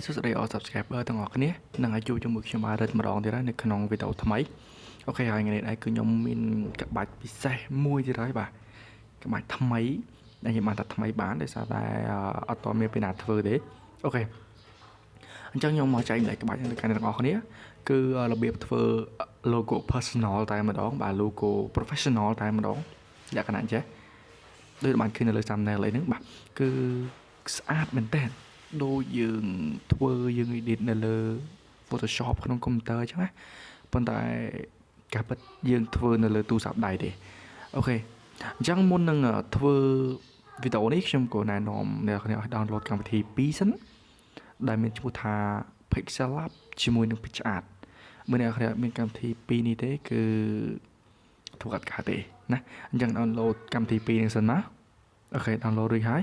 សួស្តីអស់ subscriber ទាំងអស់គ្នានឹងឲ្យជួបជាមួយខ្ញុំបាទ Reth ម្ដងទៀតហើយនៅក្នុងវីដេអូថ្មីអូខេហើយថ្ងៃនេះគឺខ្ញុំមានក្បាច់ពិសេសមួយទៀតហើយបាទក្បាច់ថ្មីដែលខ្ញុំបានថាថ្មីបានដោយសារតែអត់ទាន់មានពេលណាធ្វើទេអូខេអញ្ចឹងខ្ញុំមកចែកម្លែកក្បាច់ទៅកាន់អ្នកទាំងអស់គ្នាគឺរបៀបធ្វើ logo personal តែម្ដងបាទ logo professional តែម្ដងលក្ខណៈអញ្ចឹងដូចបានឃើញនៅលើ thumbnail អីហ្នឹងបាទគឺស្អាតមែនតើដូចយើងធ្វើយើង edit នៅលើ Photoshop ក្នុង computer អញ្ចឹងណាប៉ុន្តែការពិតយើងធ្វើនៅលើទូរស័ព្ទដៃទេអូខេអញ្ចឹងមុននឹងធ្វើវីដេអូនេះខ្ញុំក៏ណែនាំអ្នកនរឲ្យ download កម្មវិធី2សិនដែលមានឈ្មោះថា PixelLab ជាមួយនឹង PicsArt បើអ្នកនរមានកម្មវិធី2នេះទេគឺធ្វើអត់កើតទេណាអញ្ចឹង download កម្មវិធី2នេះសិនណាអូខេ download រួចហើយ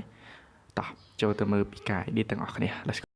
តោះចូលទៅមើលពីការ edit ទាំងអស់គ្នា Let's go